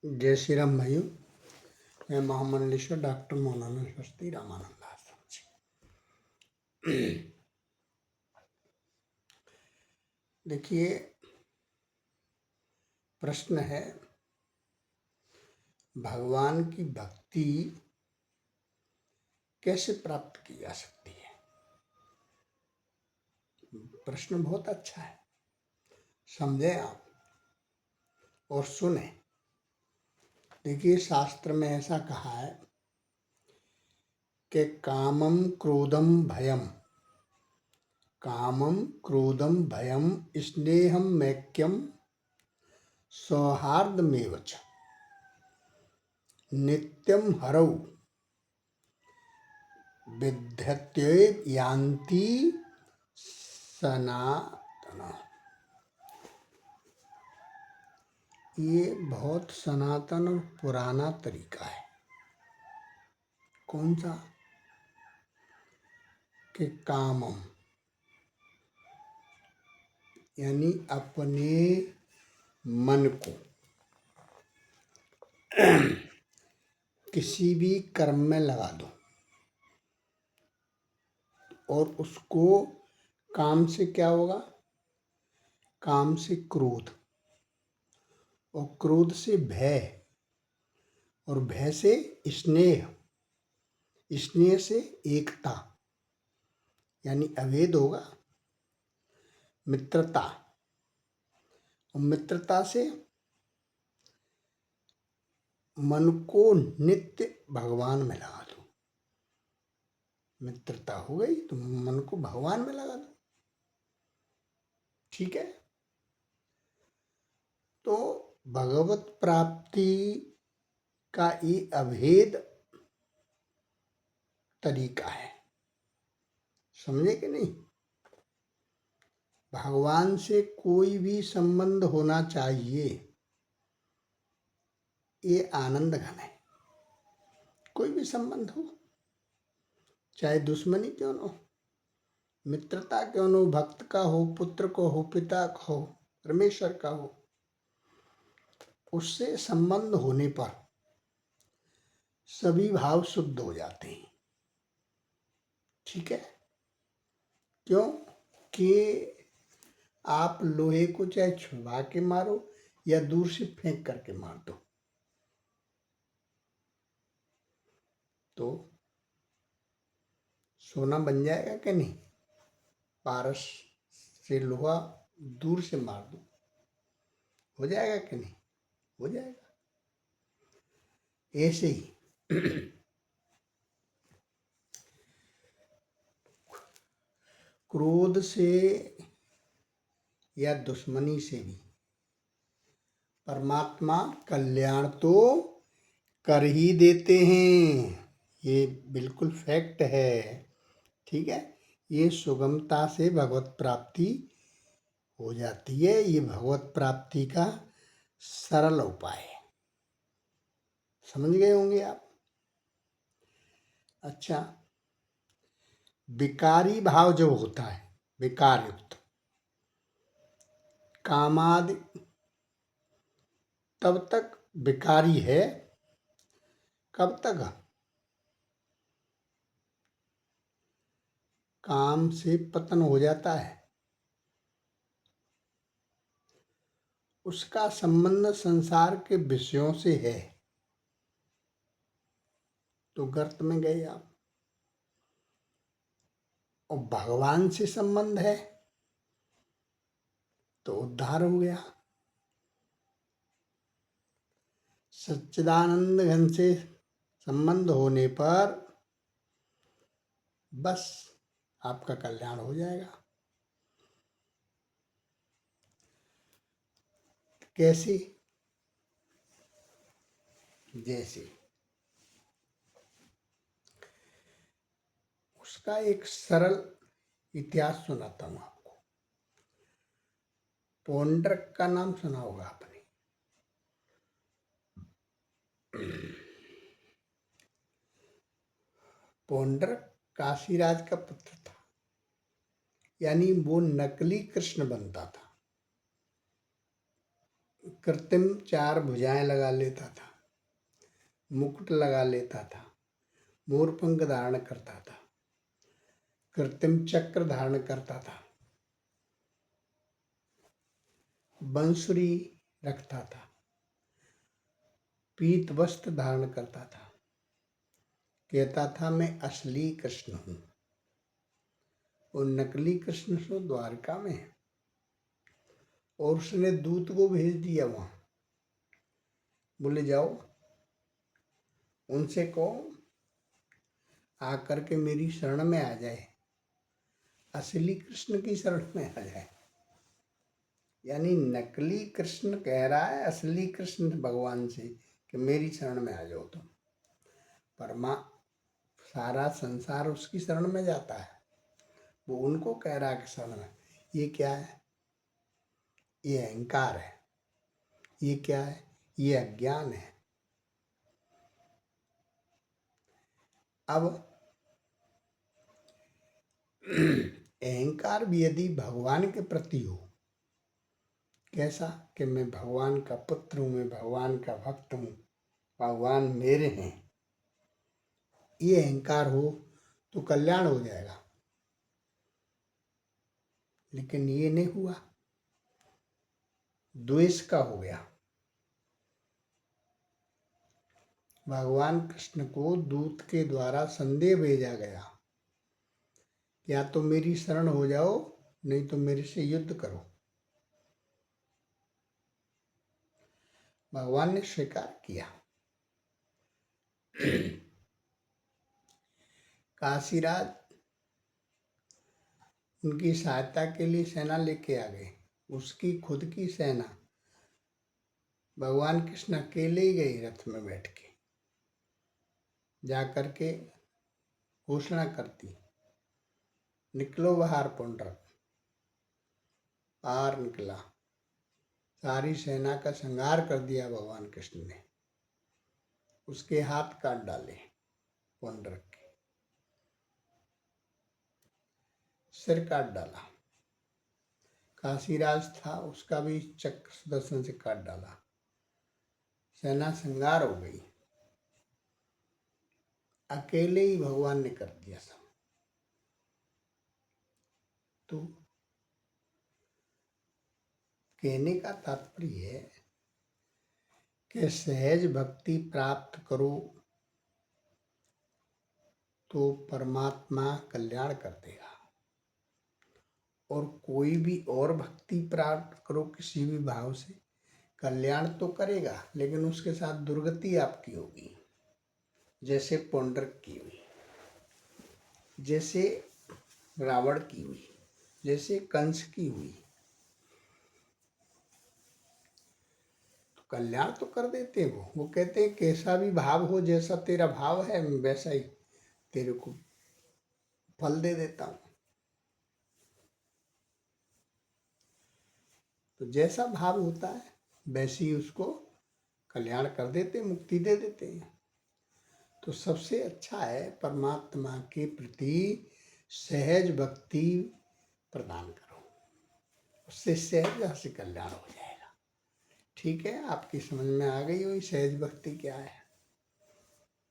जय श्री राम भाइयों। मैं महामंडलेश्वर डॉक्टर मौलाना स्वस्ति रामानंद आश्रम से। देखिए, प्रश्न है भगवान की भक्ति कैसे प्राप्त की जा सकती है। प्रश्न बहुत अच्छा है, समझे आप और सुने। देखिए, शास्त्र में ऐसा कहा है कि कामम क्रोधम भयम स्नेहम मैक्यम सौहार्दमेव च नित्यम हरौ विद्यते यान्ति सनातन। ये बहुत सनातन और पुराना तरीका है। कौन सा? कि कामम यानी अपने मन को किसी भी कर्म में लगा दो और उसको काम से क्या होगा? काम से क्रोध और क्रोध से भय और भय से स्नेह, स्नेह से एकता यानी अभेद होगा, मित्रता और मित्रता से मन को नित्य भगवान में लगा दो। मित्रता हो गई तो मन को भगवान में लगा दो। ठीक है, तो भगवत प्राप्ति का ये अभेद तरीका है। समझे कि नहीं? भगवान से कोई भी संबंध होना चाहिए, ये आनंद घन है। कोई भी संबंध हो, चाहे दुश्मनी क्यों न हो, मित्रता क्यों न हो, भक्त का हो, पुत्र को हो, पिता का हो, परमेश्वर का हो, उससे संबंध होने पर सभी भाव शुद्ध हो जाते हैं। ठीक है? क्यों कि आप लोहे को चाहे छुड़ा के मारो या दूर से फेंक करके मार दो, तो सोना बन जाएगा कि नहीं? पारस से लोहा दूर से मार दो, हो जाएगा कि नहीं? हो जाएगा। ऐसे ही क्रोध से या दुश्मनी से भी परमात्मा कल्याण तो कर ही देते हैं। ये बिल्कुल फैक्ट है। ठीक है, ये सुगमता से भगवत प्राप्ति हो जाती है। ये भगवत प्राप्ति का सरल उपाय है। समझ गए होंगे आप। अच्छा, विकारी भाव जब होता है, विकार युक्त कामादि, तब तक विकारी है। कब तक? काम से पतन हो जाता है, उसका संबंध संसार के विषयों से है, तो गर्त में गए आप। और भगवान से संबंध है तो उद्धार हो गया। सच्चिदानंद घन से संबंध होने पर बस आपका कल्याण हो जाएगा। कैसे? जैसे उसका एक सरल इतिहास सुनाता हूं आपको। पौंड्रक का नाम सुना होगा आपने। पौंड्रक काशीराज का पुत्र था, यानी वो नकली कृष्ण बनता था। कृत्रिम 4 भुजाएं लगा लेता था, मुकुट लगा लेता था, मोरपंख धारण करता था, कृत्रिम चक्र धारण करता था, बंसुरी रखता था, पीत वस्त्र धारण करता था, कहता था मैं असली कृष्ण हूं। और नकली कृष्ण सो द्वारका में है। और उसने दूत को भेज दिया वहां, बोले जाओ उनसे कहो आकर के मेरी शरण में आ जाए, असली कृष्ण की शरण में आ जाए। यानी नकली कृष्ण कह रहा है असली कृष्ण भगवान से कि मेरी शरण में आ जाओ तुम। परमा सारा संसार उसकी शरण में जाता है, वो उनको कह रहा है कि शरण में। ये क्या है? ये अहंकार है। ये क्या है? ये अज्ञान है। अब अहंकार भी यदि भगवान के प्रति हो, कैसा कि मैं भगवान का पुत्र हूं, मैं भगवान का भक्त हूं, भगवान मेरे हैं, ये अहंकार हो तो कल्याण हो जाएगा। लेकिन ये नहीं हुआ, द्वेष का हो गया। भगवान कृष्ण को दूत के द्वारा संदेश भेजा गया, या तो मेरी शरण हो जाओ नहीं तो मेरे से युद्ध करो। भगवान ने स्वीकार किया। काशीराज उनकी सहायता के लिए सेना लेके आ गए। उसकी खुद की सेना, भगवान कृष्ण अकेले ही गए रथ में बैठ के, जा करके घोषणा करती निकलो बाहर पुंडरक। बाहर निकला, सारी सेना का संहार कर दिया भगवान कृष्ण ने। उसके हाथ काट डाले, पुंडरक के सिर काट डाला। काशीराज था, उसका भी चक्र सुदर्शन से काट डाला। सेना संहार हो गई। अकेले ही भगवान ने कर दिया सब। तो कहने का तात्पर्य है कि सहज भक्ति प्राप्त करो तो परमात्मा कल्याण कर देगा। और कोई भी और भक्ति प्राप्त करो किसी भी भाव से, कल्याण तो करेगा लेकिन उसके साथ दुर्गति आपकी होगी। जैसे पुंडरक की हुई, जैसे रावण की हुई, जैसे कंस की हुई। तो कल्याण तो कर देते हैं वो कहते हैं कैसा भी भाव हो, जैसा तेरा भाव है मैं वैसा ही तेरे को फल दे देता हूँ। तो जैसा भाव होता है वैसे ही उसको कल्याण कर देते, मुक्ति दे देते हैं। तो सबसे अच्छा है परमात्मा के प्रति सहज भक्ति प्रदान करो, उससे सहज से कल्याण हो जाएगा। ठीक है, आपकी समझ में आ गई हुई सहज भक्ति क्या है।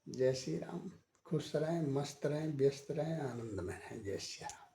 जय श्री राम। खुश रहें, मस्त रहें, व्यस्त रहें, आनंद में रहें। जय श्री राम।